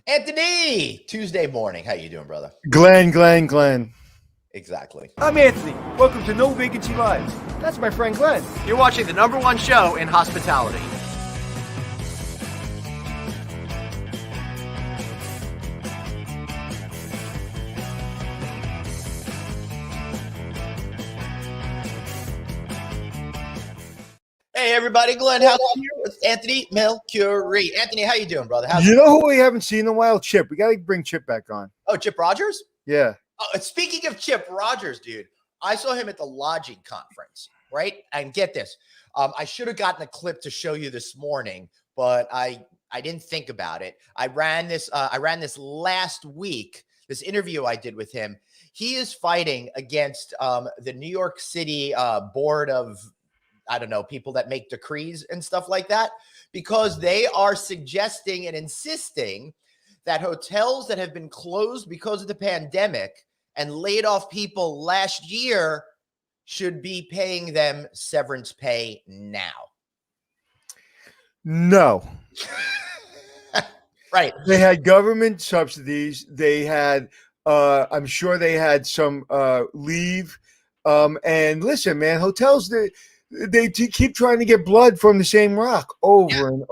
Anthony, Tuesday morning. How you doing, brother? Glenn. Exactly. I'm Anthony. Welcome to No Vacancy Live. That's my friend Glenn. You're watching the #1 show in hospitality. Hey, everybody. Glenn House here with Anthony Melcury. Anthony, how you doing, brother? You know who we haven't seen in a while? Chip. We got to bring Chip back on. Oh, Chip Rogers? Yeah. Oh, speaking of Chip Rogers, dude, I saw him at the lodging conference, right? And get this. I should have gotten a clip to show you this morning, but I didn't think about it. I ran this last week, this interview I did with him. He is fighting against the New York City board of, I don't know, people that make decrees and stuff like that, because they are suggesting and insisting that hotels that have been closed because of the pandemic and laid off people last year should be paying them severance pay now. No. Right. They had government subsidies. They had, I'm sure they had some leave. And listen, man, hotels, they keep trying to get blood from the same rock over and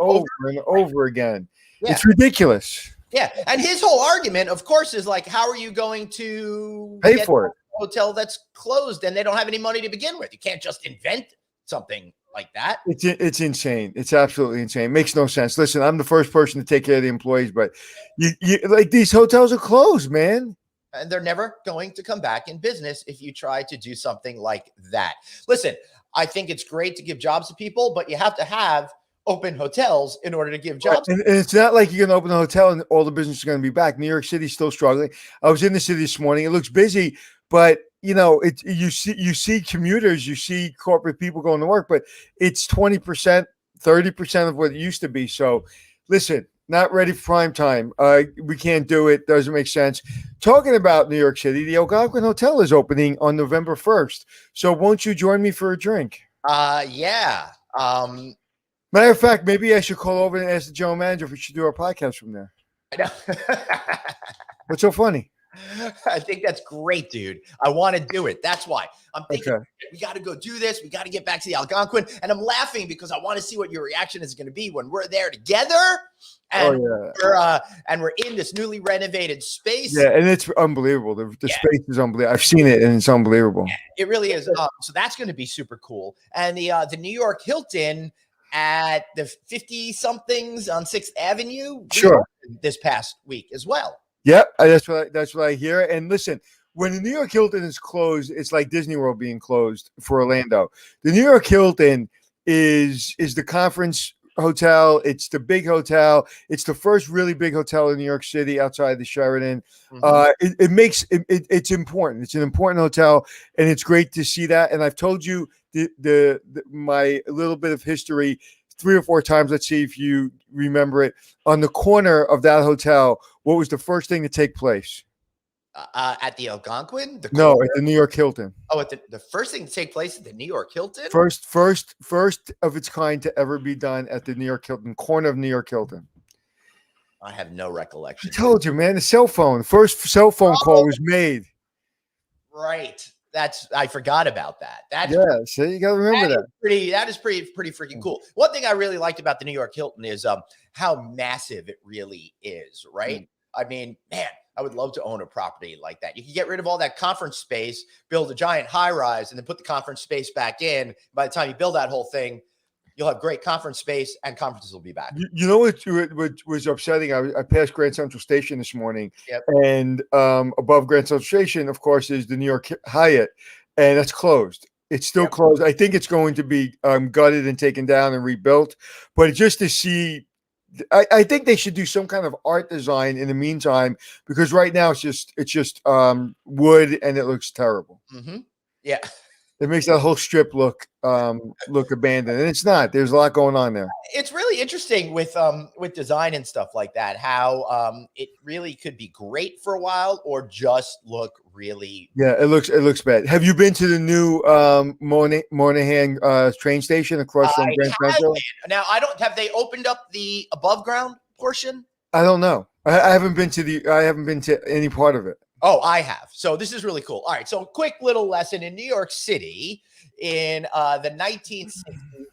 over again. Yeah. It's ridiculous. Yeah. And his whole argument, of course, is like, how are you going to pay for it? A hotel that's closed and they don't have any money to begin with. You can't just invent something like that. It's insane. It's absolutely insane. It makes no sense. Listen, I'm the first person to take care of the employees, but you like, these hotels are closed, man. And they're never going to come back in business if you try to do something like that. Listen, I think it's great to give jobs to people, but you have to have open hotels in order to give jobs. And it's not like you're going to open a hotel and all the business are going to be back. New York City's still struggling. I was in the city this morning. It looks busy, but you know, you see commuters, you see corporate people going to work, but it's 20%, 30% of what it used to be. So listen, not ready for prime time. We can't do it. Doesn't make sense. Talking about New York City, the Algonquin Hotel is opening on November 1st. So won't you join me for a drink? Yeah. Matter of fact, maybe I should call over and ask the general manager if we should do our podcast from there. I know. What's so funny? I think that's great, dude. I want to do it. That's why I'm thinking we got to go do this. We got to get back to the Algonquin. And I'm laughing because I want to see what your reaction is going to be when we're there together. And we're in this newly renovated space. Yeah, and it's unbelievable. The space is unbelievable. I've seen it, and it's unbelievable. Yeah, it really is. So that's going to be super cool. And the New York Hilton at the 50-somethings on 6th Avenue. Sure. This past week as well. Yep, that's what I hear. And listen, when the New York Hilton is closed, it's like Disney World being closed for Orlando. The New York Hilton is the conference hotel. It's the big hotel. It's the first really big hotel in New York City outside the Sheraton. Mm-hmm. It's important. It's an important hotel, and it's great to see that. And I've told you my little bit of history 3 or 4 times. Let's see if you remember it. On the corner of that hotel, what was the first thing to take place? At the Algonquin? No, at the New York Hilton. Oh, at the first thing to take place at the New York Hilton? First of its kind to ever be done at the New York Hilton, corner of New York Hilton. I have no recollection. I told you, man, the cell phone. First cell phone call was made. Right. I forgot about that. So you got to remember that. That is pretty freaking cool. One thing I really liked about the New York Hilton is how massive it really is, right? I mean, man, I would love to own a property like that. You can get rid of all that conference space, build a giant high rise, and then put the conference space back in. By the time you build that whole thing, you'll have great conference space and conferences will be back. You know what was upsetting? I passed Grand Central Station this morning, and above Grand Central Station, of course, is the New York Hyatt, and that's closed. It's still closed. I think it's going to be gutted and taken down and rebuilt. But just to see, I think they should do some kind of art design in the meantime, because right now it's just wood and it looks terrible. Mm-hmm. Yeah. It makes that whole strip look abandoned, and it's not. There's a lot going on there. It's really interesting with design and stuff like that. How it really could be great for a while, or just look really. Yeah, it looks bad. Have you been to the new Moynihan train station across from Grand Central? Now I don't. Have they opened up the above ground portion? I don't know. I haven't been to any part of it. Oh, I have. So this is really cool. All right. So quick little lesson in New York City in the 1960s,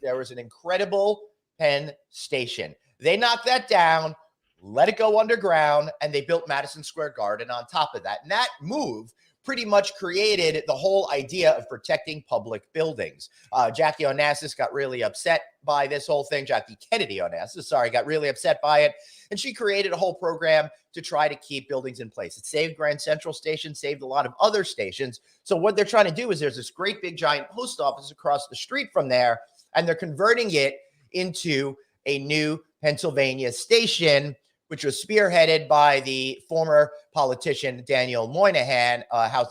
there was an incredible Penn Station. They knocked that down, let it go underground, and they built Madison Square Garden on top of that. And that move pretty much created the whole idea of protecting public buildings. Jackie Onassis got really upset by this whole thing. Jackie Kennedy Onassis, sorry, got really upset by it. And she created a whole program to try to keep buildings in place. It saved Grand Central Station, saved a lot of other stations. So what they're trying to do is there's this great big giant post office across the street from there, and they're converting it into a new Pennsylvania station, which was spearheaded by the former politician Daniel Moynihan,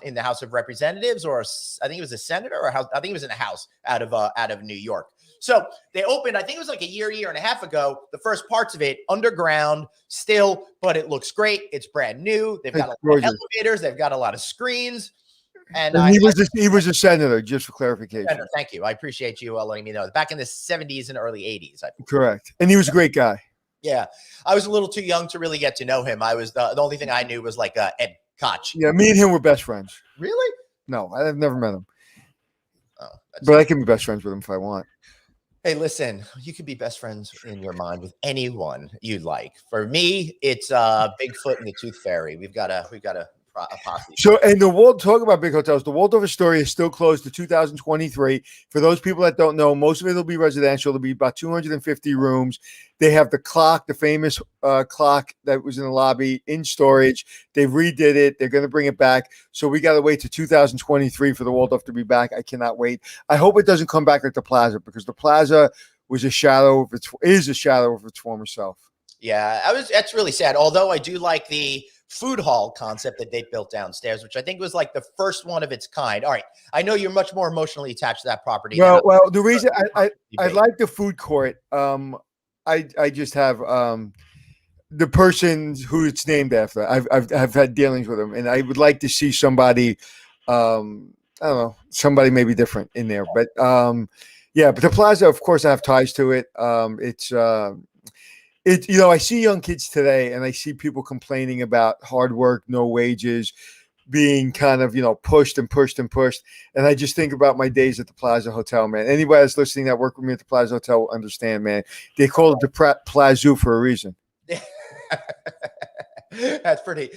in the House of Representatives, or I think it was a senator, or House, I think it was in the House out of New York. So they opened, I think it was like a year and a half ago, the first parts of it underground still, but it looks great. It's brand new. They've got a lot of elevators. They've got a lot of screens. And he was a senator, just for clarification. Senator, thank you. I appreciate you letting me know. Back in the 70s and early 80s. Correct. And he was a great guy. Yeah. I was a little too young to really get to know him. I was the only thing I knew was like Ed Koch. Yeah, me and him were best friends. Really? No, I've never met him. Oh, but I can be best friends with him if I want. Hey, listen, you could be best friends in your mind with anyone you'd like. For me, it's Bigfoot and the Tooth Fairy. We've got a posse. So, and talk about big hotels. The Waldorf Astoria is still closed to 2023. For those people that don't know, most of it will be residential. There'll be about 250 rooms. They have the clock, the famous clock that was in the lobby, in storage. They redid it. They're going to bring it back. So we got to wait to 2023 for the Waldorf to be back. I cannot wait. I hope it doesn't come back like the Plaza, because the Plaza is a shadow of its former self. Yeah, that's really sad. Although I do like the food hall concept that they built downstairs, which I think was like the first one of its kind. All right, I know you're much more emotionally attached to that property. Well, the reason I like the food court, I just have the person who it's named after. I've had dealings with him, and I would like to see somebody, I don't know, somebody maybe different in there. But yeah, but the Plaza, of course, I have ties to it. I see young kids today, and I see people complaining about hard work, no wages, being kind of, pushed and pushed and pushed. And I just think about my days at the Plaza Hotel, man. Anybody that's listening that worked with me at the Plaza Hotel will understand, man. They call it the Plaza for a reason. That's pretty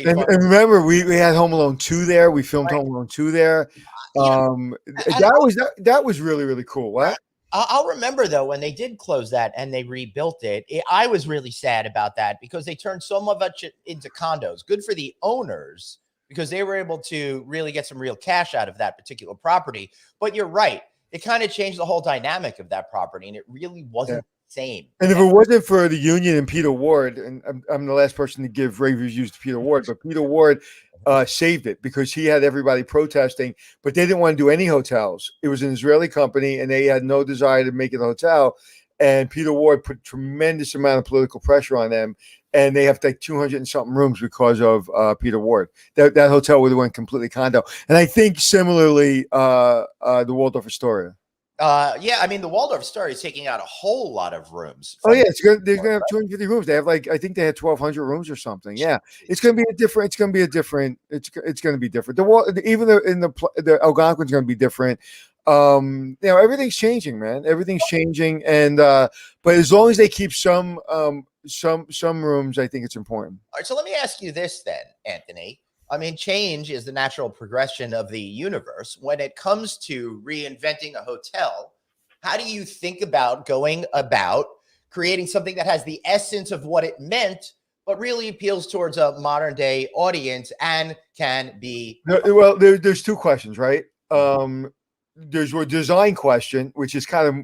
and remember, we had Home Alone 2 there. We filmed Home Alone 2 there. That was really, really cool. What? I'll remember, though, when they did close that and they rebuilt it, I was really sad about that, because they turned so much into condos. Good for the owners, because they were able to really get some real cash out of that particular property. But you're right. It kind of changed the whole dynamic of that property, and it really wasn't the same. And if it wasn't for the union and Peter Ward, and I'm the last person to give rave reviews to Peter Ward, but Peter Ward saved it, because he had everybody protesting, but they didn't want to do any hotels. It was an Israeli company, and they had no desire to make it a hotel. And Peter Ward put tremendous amount of political pressure on them, and they have like 200 and something rooms because of Peter Ward. That hotel would have went completely condo. And I think similarly, the Waldorf Astoria. Yeah, I mean, the Waldorf Astoria is taking out a whole lot of rooms. Oh yeah, they're gonna have 250 rooms. They have I think they had 1,200 rooms or something. Yeah, it's gonna be different. It's gonna be different. The Algonquin's gonna be different. Everything's changing, man. Everything's changing, and but as long as they keep some rooms, I think it's important. All right, so let me ask you this then, Anthony. I mean, change is the natural progression of the universe. When it comes to reinventing a hotel, how do you think about going about creating something that has the essence of what it meant, but really appeals towards a modern day audience and can be? Well, there's two questions, right? There's a design question, which is kind of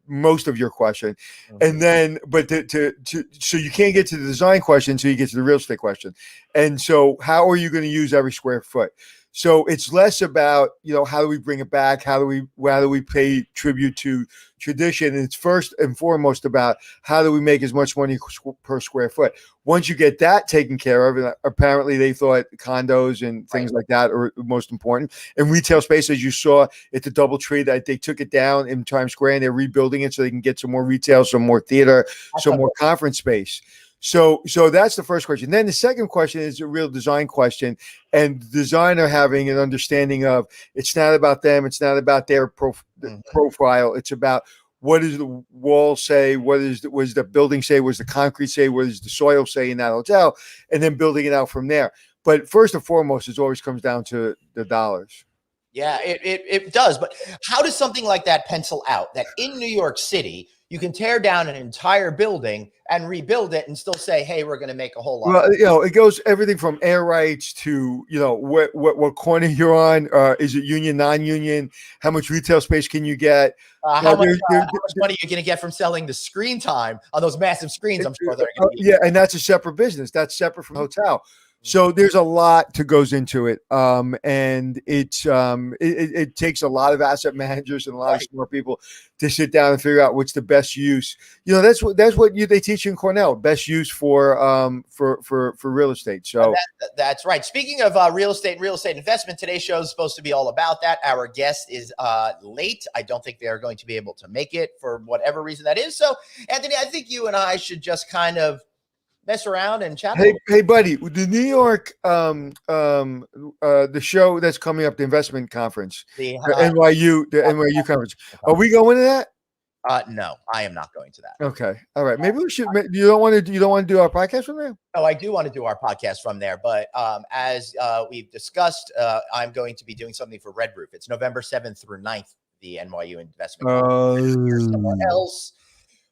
most of your question. And then, but so you can't get to the design question until you get to the real estate question. And so how are you going to use every square foot? So it's less about, how do we bring it back? How do we pay tribute to tradition? And it's first and foremost about how do we make as much money per square foot. Once you get that taken care of, and apparently they thought condos and things like that are most important. And retail space, as you saw at the DoubleTree, that they took it down in Times Square and they're rebuilding it so they can get some more retail, some more theater, some more conference space. So that's the first question. Then the second question is a real design question, and the designer having an understanding of it's not about them, it's not about their profile, it's about what does the wall say, what does the building say, what does the concrete say, what does the soil say in that hotel, and then building it out from there. But first and foremost, it always comes down to the dollars. Yeah, it does. But how does something like that pencil out? That in New York City, you can tear down an entire building and rebuild it and still say, hey, we're going to make a whole lot. Well, it goes everything from air rights to, what corner you're on. Is it union, non-union? How much retail space can you get? How much money are you going to get from selling the screen time on those massive screens? I'm sure they're going to be. Yeah, and that's a separate business. That's separate from hotel. So there's a lot to goes into it, and it takes a lot of asset managers and a lot of smart people to sit down and figure out what's the best use. That's what they teach you in Cornell. Best use for real estate. So that's right. Speaking of real estate and real estate investment, today's show is supposed to be all about that. Our guest is late. I don't think they are going to be able to make it for whatever reason that is. So, Anthony, I think you and I should just kind of mess around and chat. Hey, buddy, the New York, the show that's coming up, the investment conference, the NYU conference. Are we going to that? No, I am not going to that. Okay, all right. Maybe we should. You don't want to do our podcast from there? No, I do want to do our podcast from there, but as we've discussed, I'm going to be doing something for Red Roof. It's November 7th through 9th, the NYU investment conference. Somewhere else.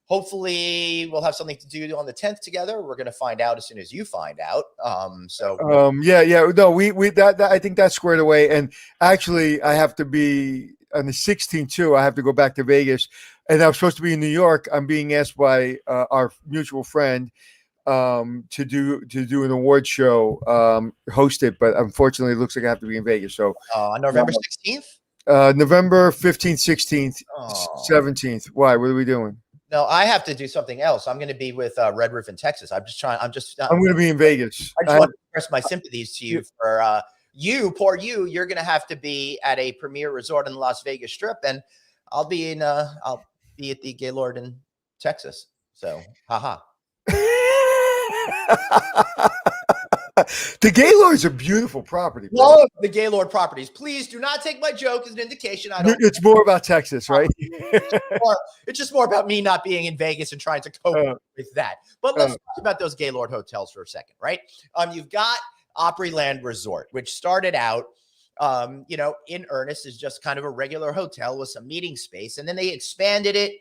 Hopefully we'll have something to do on the 10th together. We're going to find out as soon as you find out. No, I think that's squared away. And actually I have to be on the 16th too. I have to go back to Vegas, and I was supposed to be in New York. I'm being asked by our mutual friend to do an award show, host it, but unfortunately it looks like I have to be in Vegas. So on November 16th? November 15th, 16th, 17th. Why? What are we doing? No, I have to do something else. I'm going to be with Red Roof in Texas. I'm going to be in Vegas. I just want to express my sympathies to you for poor you. You're going to have to be at a premier resort in the Las Vegas Strip, and I'll be at the Gaylord in Texas. So, haha. The Gaylord is a beautiful property. Love the Gaylord properties. Please do not take my joke as an indication. It's more about Texas, right? It's just more about me not being in Vegas and trying to cope with that. But let's talk about those Gaylord hotels for a second, right? You've got Opryland Resort, which started out, in earnest as just kind of a regular hotel with some meeting space, and then they expanded it,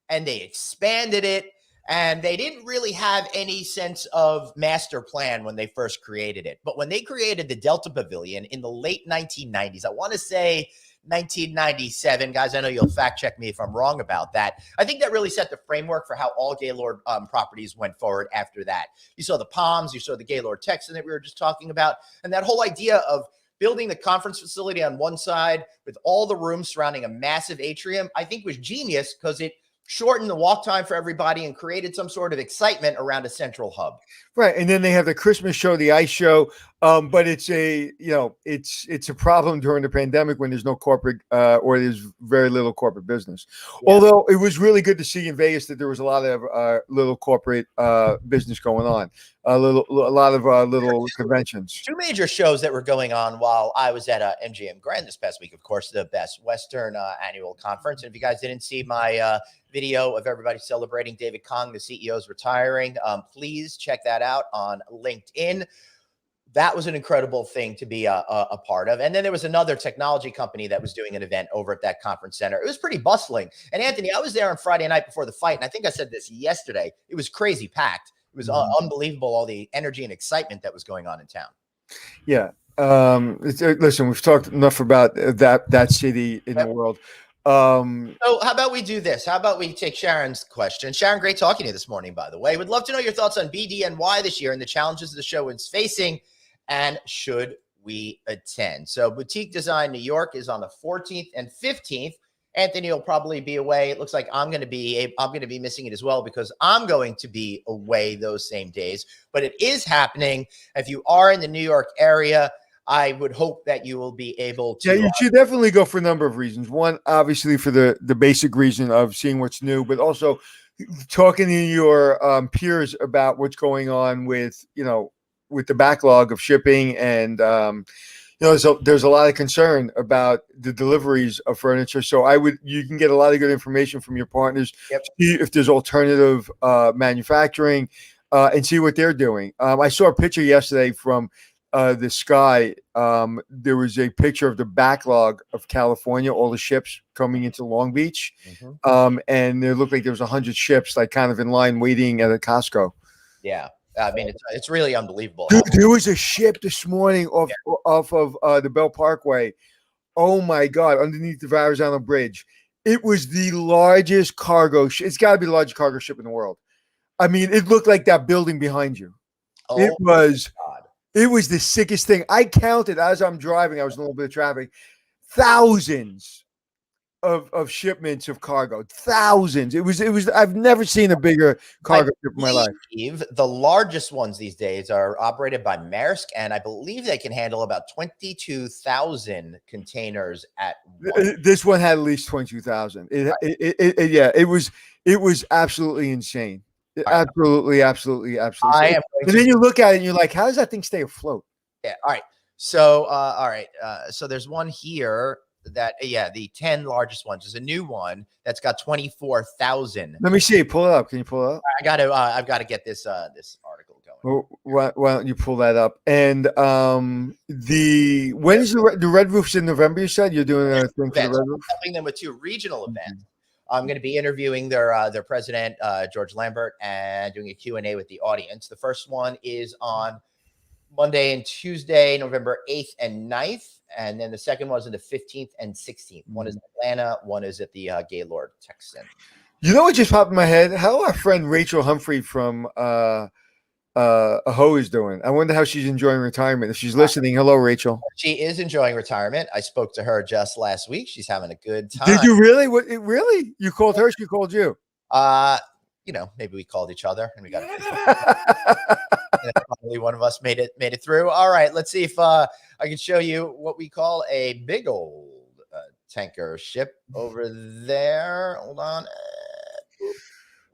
and they expanded it. And they didn't really have any sense of master plan when they first created it. But when they created the Delta Pavilion in the late 1990s, I want to say 1997, guys, I know you'll fact check me if I'm wrong about that. I think that really set the framework for how all Gaylord properties went forward after that. You saw the Palms, you saw the Gaylord Texan that we were just talking about. And that whole idea of building the conference facility on one side with all the rooms surrounding a massive atrium, I think was genius because it shortened the walk time for everybody and created some sort of excitement around a central hub. Right. And then they have the Christmas show, the ice show. But it's a problem during the pandemic when there's no corporate or there's very little corporate business. Yeah. Although it was really good to see in Vegas that there was a lot of little corporate business going on, a lot of little conventions. Two major shows that were going on while I was at MGM Grand this past week. Of course, the Best Western annual conference. And if you guys didn't see my video of everybody celebrating David Kong, the CEO's retiring, please check that out on LinkedIn. That was an incredible thing to be a part of. And then there was another technology company that was doing an event over at that conference center. It was pretty bustling. And Anthony, I was there on Friday night before the fight, and I think I said this yesterday. It was crazy packed. It was unbelievable, all the energy and excitement that was going on in town. Yeah. Listen, we've talked enough about that city in the world. So how about we do this? How about we take Sharon's question? Sharon, great talking to you this morning, by the way. Would love to know your thoughts on BDNY this year and the challenges the show is facing, and should we attend? So Boutique Design New York is on the 14th and 15th. Anthony will probably be away. It looks like I'm going to be missing it as well because I'm going to be away those same days. But it is happening. If you are in the New York area, I would hope that you will be able to. Yeah, you should definitely go for a number of reasons. One, obviously, for the basic reason of seeing what's new, but also talking to your peers about what's going on with with the backlog of shipping, and there's a lot of concern about the deliveries of furniture. So you can get a lot of good information from your partners, Yep. see if there's alternative manufacturing, and see what they're doing. I saw a picture yesterday from the sky. There was a picture of the backlog of California, all the ships coming into Long Beach. And it looked like there was 100 ships, like kind of in line waiting at a Costco. Yeah. I mean, it's really unbelievable. Dude, there was a ship this morning off of the Bell Parkway. Oh my God, underneath the Verrazano Bridge. It was the largest cargo ship. It's got to be the largest cargo ship in the world. I mean, it looked like that building behind you. Oh, It was God. It was the sickest thing. I counted as I'm driving. I was in a little bit of traffic. Thousands of shipments of cargo. Thousands. It was. I've never seen a bigger cargo ship in my life. The largest ones these days are operated by Maersk, and I believe they can handle about 22,000 containers at once. This one had at least 22,000. It was absolutely insane. Absolutely. And then you look at it and you're like, how does that thing stay afloat? Yeah. All right. So, so there's one here that, the 10 largest ones. There's a new one that's got 24,000. Let me see. Pull it up. Can you pull it up? I've got to get this article going. Well, why don't you pull that up? And when is the Red Roof's in November? You said you're doing a thing for the Red Roof. I'm helping them with 2 regional events. I'm going to be interviewing their president, George Lambert, and doing a Q&A with the audience. The first one is on Monday and Tuesday, November 8th and 9th. And then the second one is on the 15th and 16th. One is in Atlanta. One is at the Gaylord Texan. You know what just popped in my head? How our friend Rachel Humphrey from Aho is doing. I wonder how she's enjoying retirement. If she's listening, hello, Rachel. She is enjoying retirement. I spoke to her just last week. She's having a good time. Did you really? Really? You called her? She called you? Maybe we called each other and we got probably one of us made it through. All right, let's see if I can show you what we call a big old tanker ship over there. Hold on.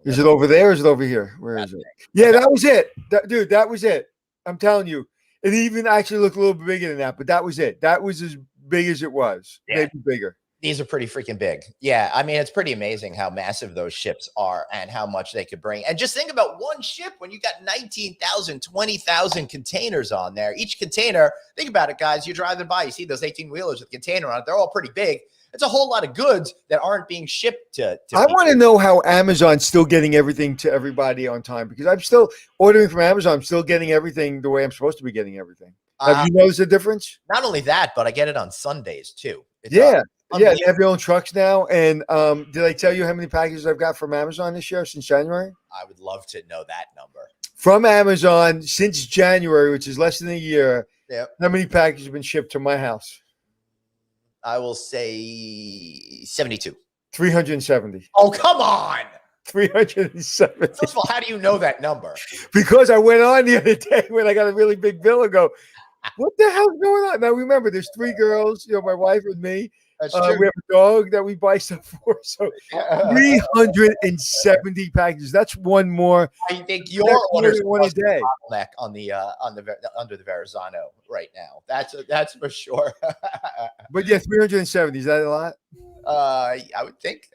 Is it over there or is it over here? Where is it? Yeah, that was it. Dude, that was it. I'm telling you. It even actually looked a little bit bigger than that, but that was it. That was as big as it was. Yeah. Maybe bigger. These are pretty freaking big. Yeah, I mean, it's pretty amazing how massive those ships are and how much they could bring. And just think about one ship when you got 19,000, 20,000 containers on there. Each container, think about it, guys. You're driving by, you see those 18-wheelers with a container on it. They're all pretty big. It's a whole lot of goods that aren't being shipped to I want to know how Amazon's still getting everything to everybody on time, because I'm still ordering from Amazon. I'm still getting everything the way I'm supposed to be getting everything. Have you noticed a difference? Not only that, but I get it on Sundays too. It's yeah, they have their own trucks now. And did I tell you how many packages I've got from Amazon this year since January? I would love to know that number. From Amazon since January, which is less than a year. Yep. How many packages have been shipped to my house? I will say 72. 370. Oh, come on. 370. First of all, how do you know that number? Because I went on the other day when I got a really big bill and go, what the hell's going on? Now, remember, there's 3 girls, my wife and me. That's true. We have a dog that we buy stuff for. So 370 packages. That's one more. I think your orders one a day bottleneck on the under the Verrazano right now. That's for sure. But yeah, 370. Is that a lot? I would think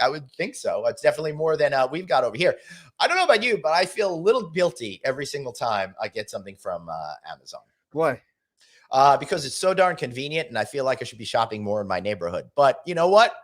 so. It's definitely more than we've got over here. I don't know about you, but I feel a little guilty every single time I get something from Amazon. Why? Because it's so darn convenient, and I feel like I should be shopping more in my neighborhood. But you know what?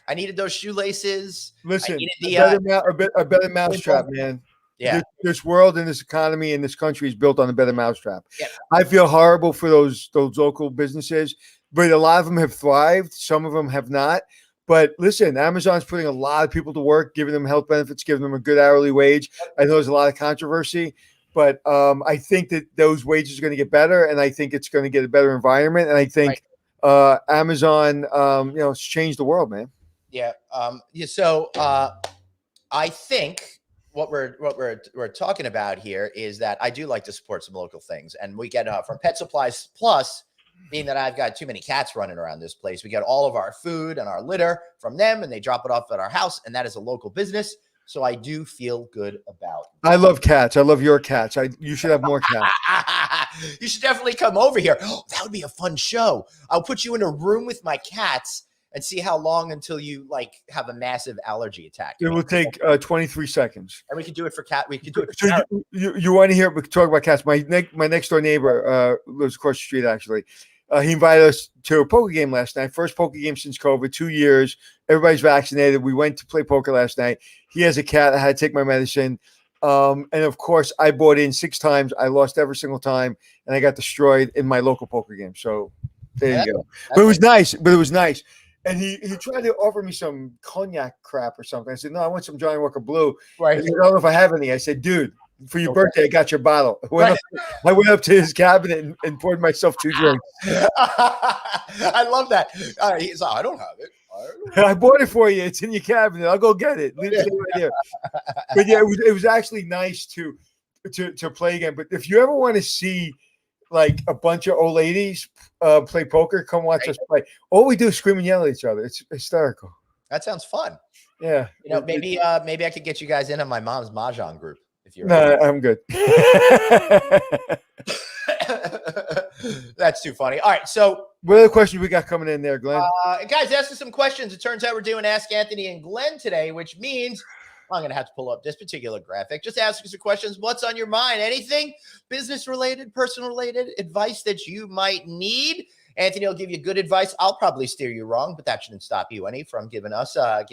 I needed those shoelaces. Listen, a better mousetrap, man. Yeah. This world and this economy and this country is built on a better mousetrap. Yeah. I feel horrible for those local businesses, but a lot of them have thrived. Some of them have not. But listen, Amazon's putting a lot of people to work, giving them health benefits, giving them a good hourly wage. I know there's a lot of controversy. But I think that those wages are going to get better, and I think it's going to get a better environment. And I think Amazon, it's changed the world, man. Yeah. So I think what we're talking about here is that I do like to support some local things, and we get from Pet Supplies Plus. Being that I've got too many cats running around this place, we get all of our food and our litter from them, and they drop it off at our house, and that is a local business. So I do feel good about I love cats. I love your cats. You should have more cats. You should definitely come over here. Oh, that would be a fun show. I'll put you in a room with my cats and see how long until you like have a massive allergy attack. It will take 23 seconds. And we can do it for cat. We can do it for So cat. you want to hear? We can talk about cats. My next door neighbor lives across the street. Actually, he invited us to a poker game last night. First poker game since COVID. 2 years. Everybody's vaccinated. We went to play poker last night. He has a cat. I had to take my medicine. And of course, I bought in 6 times. I lost every single time, and I got destroyed in my local poker game. So there you go. But it was nice. And he tried to offer me some cognac crap or something. I said, no, I want some Johnny Walker Blue. Right. He said, I don't know if I have any. I said, dude, for your birthday, I got your bottle. I went up to his cabinet and poured myself 2 drinks. I love that. He's like, I don't have it. I bought it for you. It's in your cabinet. I'll go get it. Leave it right here. But yeah, it was actually nice to play again. But if you ever want to see like a bunch of old ladies play poker, come watch us play. All we do is scream and yell at each other. It's hysterical. That sounds fun. Yeah. You know, maybe I could get you guys in on my mom's mahjong group if you're. No, I'm good. That's too funny. All right, so what other questions we got coming in there, Glenn? guys, ask us some questions. It turns out we're doing Ask Anthony and Glenn today, which means I'm going to have to pull up this particular graphic. Just ask us some questions. What's on your mind? Anything business related, personal related, advice that you might need. Anthony will give you good advice. I'll probably steer you wrong, but that shouldn't stop you any from giving us a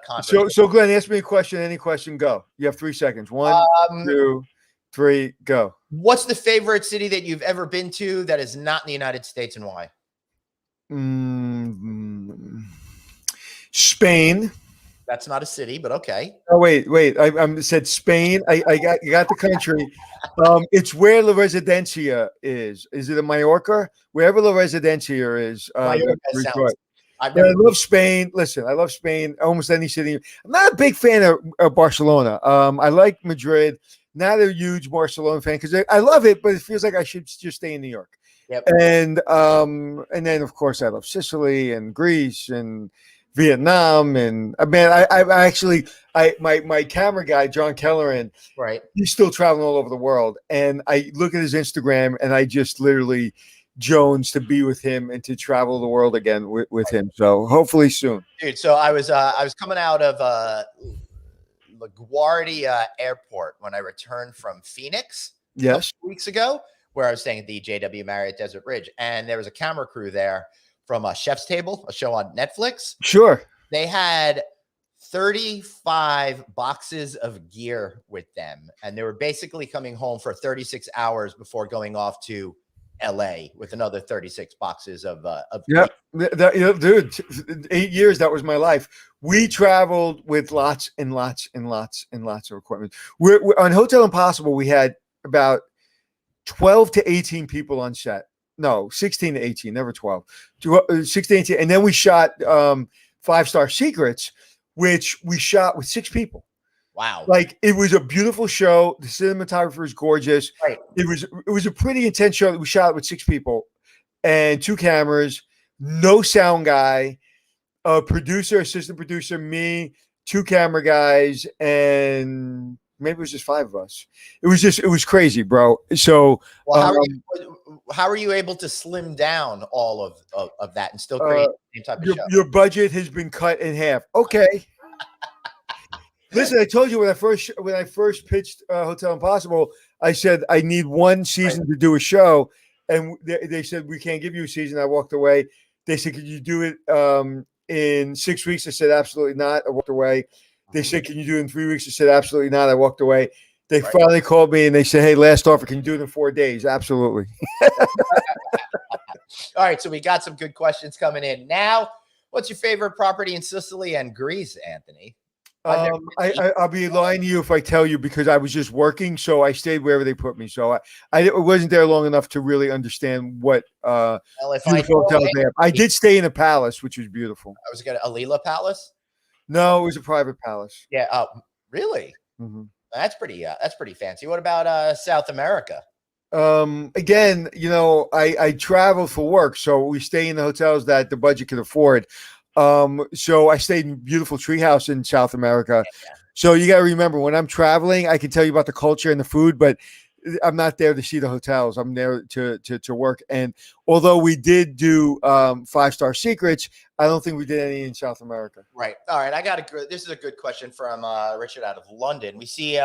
conversation. So Glenn, ask me a question. Any question, go. You have 3 seconds. 1, 2, 3, go. What's the favorite city that you've ever been to that is not in the United States, and why? Spain. That's not a city, but okay. Oh wait. I said Spain. I got the country. It's where La Residencia is. Is it in Mallorca? Wherever La Residencia is. I love Spain. Listen, I love Spain. Almost any city. I'm not a big fan of Barcelona. I like Madrid. Not a huge Barcelona fan because I love it, but it feels like I should just stay in New York. Yep. And then of course I love Sicily and Greece and Vietnam, and my camera guy John Kelleran, right? He's still traveling all over the world, and I look at his Instagram and I just literally Jones to be with him and to travel the world again with him. So hopefully soon, dude. So I was coming out of LaGuardia Airport when I returned from Phoenix. Yes, 2 weeks ago, where I was staying at the JW Marriott Desert Ridge, and there was a camera crew there from Chef's Table, a show on Netflix. Sure. They had 35 boxes of gear with them, and they were basically coming home for 36 hours before going off to LA with another 36 boxes of yeah. Dude, 8 years, that was my life. We traveled with lots and lots and lots and lots of equipment. We're on Hotel Impossible. We had about 12 to 18 people on set. No, 16 to 18, never 12. 16 to 18. And then we shot 5-Star Secrets, which we shot with 6 people. Wow. Like, it was a beautiful show. The cinematographer is gorgeous. Right. It was a pretty intense show that we shot with 6 people and 2 cameras, no sound guy, a producer, assistant producer, me, 2 camera guys, and maybe it was just 5 of us. It was crazy, bro. So how are you able to slim down all of that and still create the same type of show? Your budget has been cut in half. Okay. Listen, I told you when I first pitched Hotel Impossible, I said I need 1 season to do a show, and they said we can't give you a season. I walked away. They said, "Could you do it in 6 weeks?" I said, "Absolutely not." I walked away. They said, "Can you do it in 3 weeks?" I said, "Absolutely not." I walked away. They finally called me and they said, "Hey, last offer, can you do it in 4 days?" Absolutely. All right, so we got some good questions coming in. Now, what's your favorite property in Sicily and Greece, Anthony? I'll be lying to you if I tell you because I was just working, so I stayed wherever they put me. So I wasn't there long enough to really understand what beautiful hotels they have. I did stay in a palace, which was beautiful. I was going to Alila Palace. No, it was a private palace. Yeah. Really? Mm-hmm. That's pretty fancy. What about South America? Again, I travel for work, so we stay in the hotels that the budget can afford. So I stayed in beautiful treehouse in South America. So you got to remember, when I'm traveling, I can tell you about the culture and the food, but I'm not there to see the hotels. I'm there to work. And although we did do 5-star secrets, I don't think we did any in South America. Right. All right. This is a good question from Richard out of London. We see,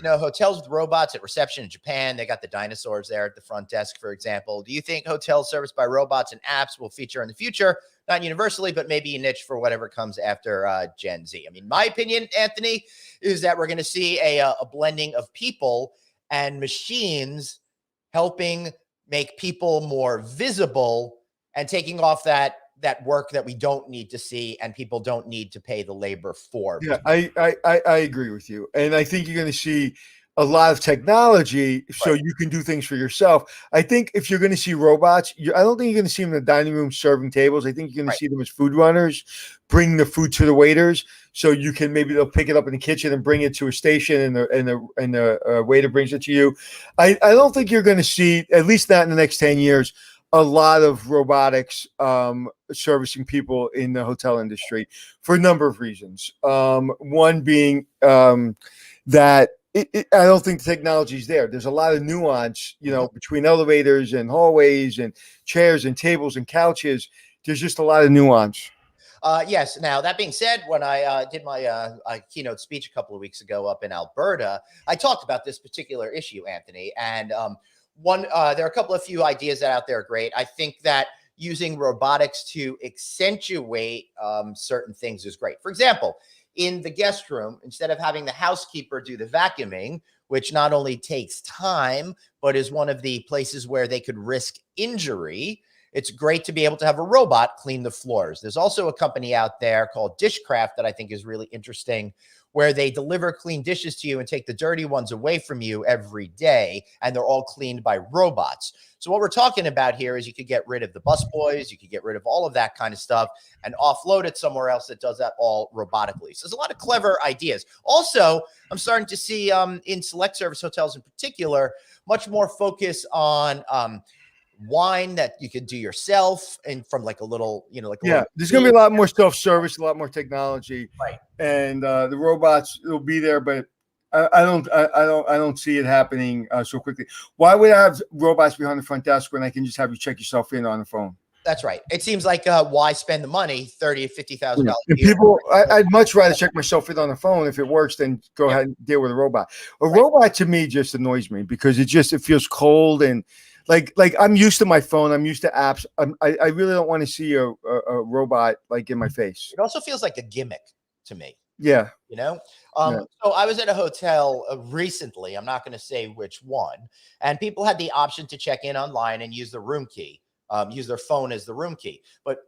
hotels with robots at reception in Japan. They got the dinosaurs there at the front desk, for example. Do you think hotels serviced by robots and apps will feature in the future? Not universally, but maybe a niche for whatever comes after Gen Z. I mean, my opinion, Anthony, is that we're going to see a blending of people and machines helping make people more visible and taking off that work that we don't need to see and people don't need to pay the labor for. Yeah, I agree with you. And I think you're going to see a lot of technology so you can do things for yourself. I think if you're going to see robots, I don't think you're going to see them in the dining room serving tables. I think you're going to see them as food runners, bring the food to the waiters. So you can maybe they'll pick it up in the kitchen and bring it to a station, and the waiter brings it to you. I don't think you're going to see, at least not in the next 10 years, a lot of robotics servicing people in the hotel industry for a number of reasons. One being that I don't think the technology is there. There's a lot of nuance, between elevators and hallways and chairs and tables and couches. There's just a lot of nuance. Yes. Now, that being said, when I did my keynote speech a couple of weeks ago up in Alberta, I talked about this particular issue, Anthony. And there are a couple of few ideas that out there are great. I think that using robotics to accentuate certain things is great. For example, in the guest room, instead of having the housekeeper do the vacuuming, which not only takes time, but is one of the places where they could risk injury, it's great to be able to have a robot clean the floors. There's also a company out there called Dishcraft that I think is really interesting, where they deliver clean dishes to you and take the dirty ones away from you every day, and they're all cleaned by robots. So what we're talking about here is you could get rid of the busboys, you could get rid of all of that kind of stuff and offload it somewhere else that does that all robotically. So there's a lot of clever ideas. Also, I'm starting to see in select service hotels in particular, much more focus on wine that you could do yourself, and from like a little, there's going to be a lot more self-service, a lot more technology, right? And the robots will be there, but I don't see it happening so quickly. Why would I have robots behind the front desk when I can just have you check yourself in on the phone? That's right. It seems like why spend the money, $30,000 to $50,000? People, I'd much rather check myself in on the phone. If it works, then go ahead and deal with a robot. A robot to me just annoys me because it feels cold and like I'm used to my phone. I'm used to apps. I really don't want to see a robot like in my face. It also feels like a gimmick to me. Yeah. So I was at a hotel recently. I'm not going to say which one. And people had the option to check in online and use the room key, use their phone as the room key. But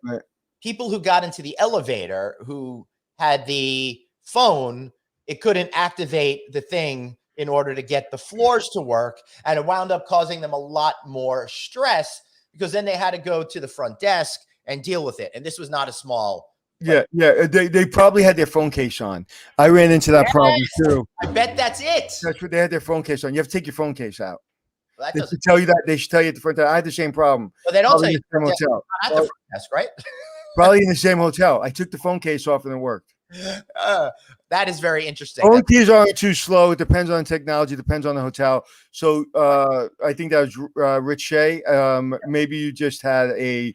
people who got into the elevator who had the phone, it couldn't activate the thing in order to get the floors to work. And it wound up causing them a lot more stress because then they had to go to the front desk and deal with it. And this was not a small. They probably had their phone case on. I ran into that problem too. I bet that's it. That's what they had their phone case on. You have to take your phone case out. Well, they should tell you that. They should tell you at the front desk. I had the same problem. Well, they don't tell you at the hotel. At the front desk, right? Probably in the same hotel. I took the phone case off and it worked. That is very interesting. Phone keys aren't too slow. It depends on the technology. Depends on the hotel. So I think that was Rich Shea. Maybe you just had a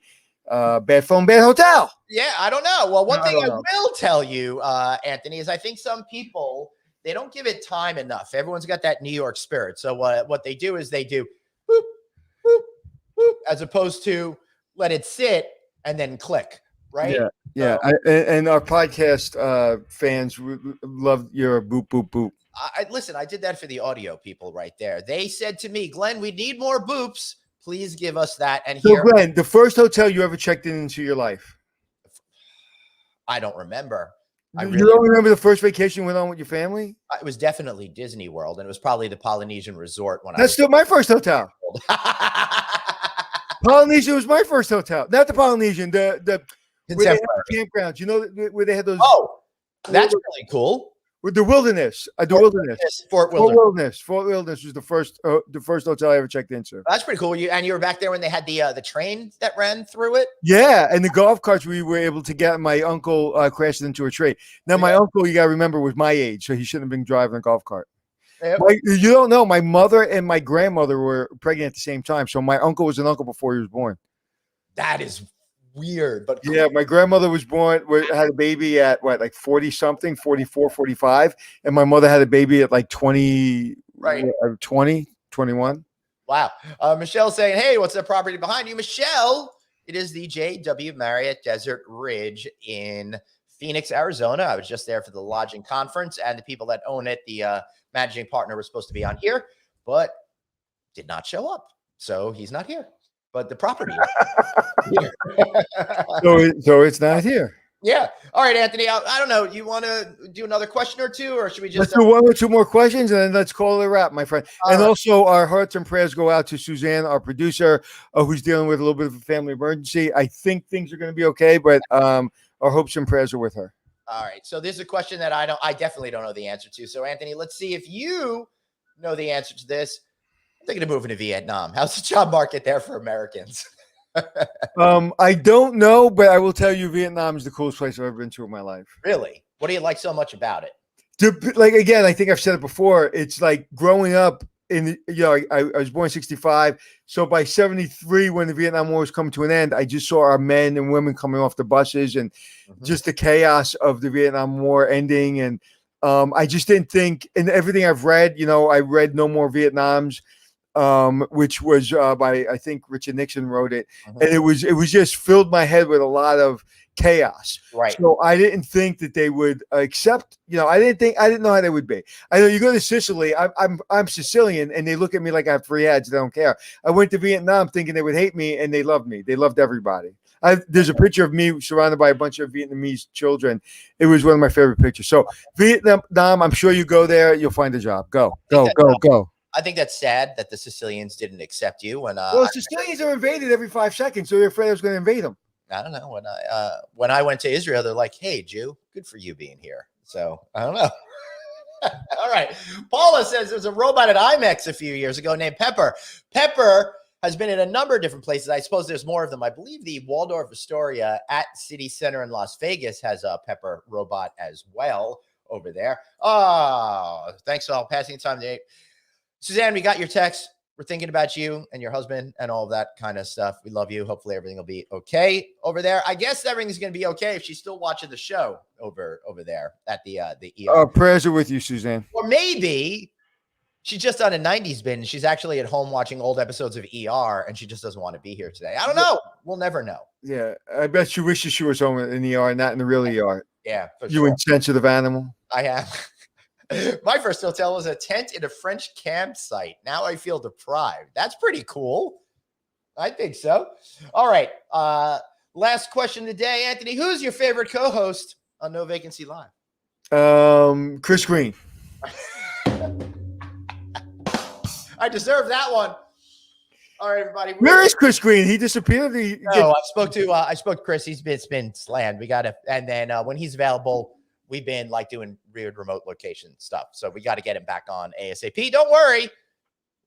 bad phone, bad hotel. Yeah, I don't know. Well, one thing I will tell you, Anthony, is I think some people, they don't give it time enough. Everyone's got that New York spirit. So what they do is they do boop, boop, boop, as opposed to let it sit and then click. Right. Yeah. And our podcast fans love your boop, boop, boop. Listen, I did that for the audio people right there. They said to me, Glenn, we need more boops. Please give us that. And so Glenn, the first hotel you ever checked into your life? I don't remember. You don't remember the first vacation you went on with your family? It was definitely Disney World, and it was probably the Polynesian Resort. That's still my first hotel. Polynesian was my first hotel. Not the Polynesian, the where they have the campgrounds, where they had those. Oh, that's really cool. With the Wilderness. The Wilderness. Fort Wilderness. Fort Wilderness was the first hotel I ever checked into. That's pretty cool. You were back there when they had the train that ran through it. Yeah, and the golf carts we were able to get. My uncle crashed into a tree. Now, my uncle, you got to remember, was my age, so he shouldn't have been driving a golf cart. Yep. You don't know. My mother and my grandmother were pregnant at the same time, so my uncle was an uncle before he was born. That is weird, but cool. Yeah, my grandmother was born, had a baby at like 40 something, 44, 45, and my mother had a baby at like 20, right, 20, 21. Wow. Michelle's saying, "Hey, what's that property behind you, Michelle?" It is the JW Marriott Desert Ridge in Phoenix, Arizona. I was just there for the lodging conference, and the people that own it, the managing partner, was supposed to be on here, but did not show up, so he's not here. But the property is here. so it's not here. Yeah. All right, Anthony. I don't know. You want to do another question or two, or should we just let's do one or two more questions and then let's call it a wrap, my friend? And also, our hearts and prayers go out to Suzanne, our producer, who's dealing with a little bit of a family emergency. I think things are going to be okay, but our hopes and prayers are with her. All right. So this is a question that I definitely don't know the answer to. So Anthony, let's see if you know the answer to this. I'm thinking of moving to Vietnam. How's the job market there for Americans? I don't know, but I will tell you, Vietnam is the coolest place I've ever been to in my life. Really? What do you like so much about it? Like, again, I think I've said it before. It's like growing up in, I was born in 65. So by 73, when the Vietnam War was coming to an end, I just saw our men and women coming off the buses and just the chaos of the Vietnam War ending. And I just didn't think, and everything I've read, I read No More Vietnams, which was by, I think Richard Nixon wrote it, and it was just filled my head with a lot of chaos. Right. So I didn't think that they would accept. I didn't know how they would be. I know you go to Sicily. I'm Sicilian, and they look at me like I have three heads. They don't care. I went to Vietnam thinking they would hate me, and they loved me. They loved everybody. There's a picture of me surrounded by a bunch of Vietnamese children. It was one of my favorite pictures. So Vietnam, I'm sure you go there, you'll find a job. Go. I think that's sad that the Sicilians didn't accept you. When Sicilians are invaded every 5 seconds, so they're afraid I was going to invade them. I don't know. When I went to Israel, they're like, "Hey, Jew, good for you being here." So I don't know. All right. Paula says there's a robot at IMAX a few years ago named Pepper. Pepper has been in a number of different places. I suppose there's more of them. I believe the Waldorf Astoria at City Center in Las Vegas has a Pepper robot as well over there. Oh, thanks for all passing the time, Nate. Suzanne, we got your text. We're thinking about you and your husband and all of that kind of stuff. We love you. Hopefully everything will be okay over there. I guess everything's going to be okay if she's still watching the show over there at the ER. Prayers are with you, Suzanne. Or maybe she's just on a 90s binge. She's actually at home watching old episodes of ER, and she just doesn't want to be here today. I don't know. We'll never know. Yeah, I bet she wishes she was home in the ER, not in the real ER. Yeah, for you insensitive animal. I have. My first hotel was a tent in a French campsite. Now I feel deprived. That's pretty cool. I think so. All right. Last question today, Anthony. Who's your favorite co-host on No Vacancy Live? Chris Green. I deserve that one. All right, everybody. Where is Chris Green? He disappeared. I spoke to Chris. It's been slammed. We got to, and then when he's available, we've been like doing weird remote location stuff. So we got to get him back on ASAP. Don't worry.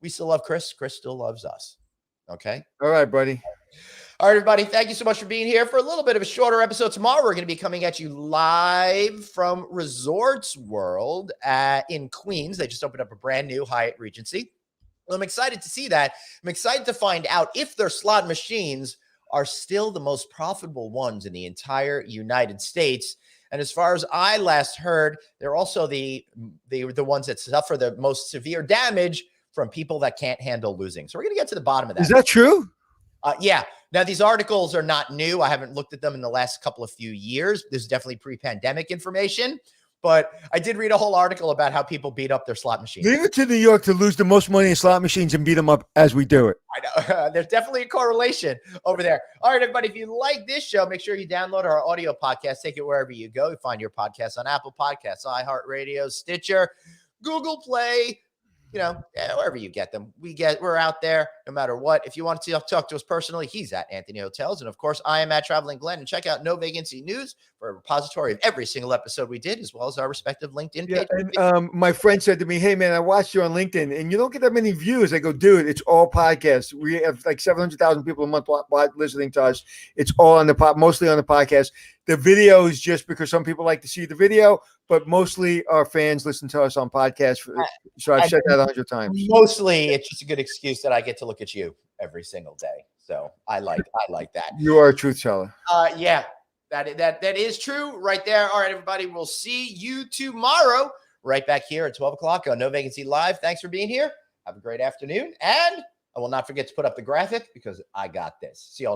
We still love Chris. Chris still loves us. Okay. All right, buddy. All right, everybody. Thank you so much for being here for a little bit of a shorter episode. Tomorrow, we're going to be coming at you live from Resorts World in Queens. They just opened up a brand new Hyatt Regency. I'm excited to see that. I'm excited to find out if their slot machines are still the most profitable ones in the entire United States. And as far as I last heard, they're also the ones that suffer the most severe damage from people that can't handle losing. So we're going to get to the bottom of that. Is that true? Yeah. Now, these articles are not new. I haven't looked at them in the last couple of few years. This is definitely pre-pandemic information. But I did read a whole article about how people beat up their slot machines. Leave it to New York to lose the most money in slot machines and beat them up as we do it. I know. There's definitely a correlation over there. All right, everybody, if you like this show, make sure you download our audio podcast. Take it wherever you go. You find your podcast on Apple Podcasts, iHeartRadio, Stitcher, Google Play, wherever you get them. We're out there no matter what. If you want to talk to us personally, he's at Anthony Hotels. And of course, I am at Traveling Glenn. And check out No Vacancy News for a repository of every single episode we did, as well as our respective LinkedIn Yeah, pages. and my friend said to me, "Hey man, I watched you on LinkedIn, and you don't get that many views." I go, "Dude, it's all podcasts. We have like 700,000 people a month listening to us. It's all on mostly on the podcast. The video is just because some people like to see the video, but mostly our fans listen to us on podcasts. So I've said that 100 times. Mostly, it's just a good excuse that I get to look at you every single day. So I like that. You are a truth teller. Yeah. That is true right there. All right, everybody. We'll see you tomorrow right back here at 12 o'clock on No Vacancy Live. Thanks for being here. Have a great afternoon. And I will not forget to put up the graphic because I got this. See y'all.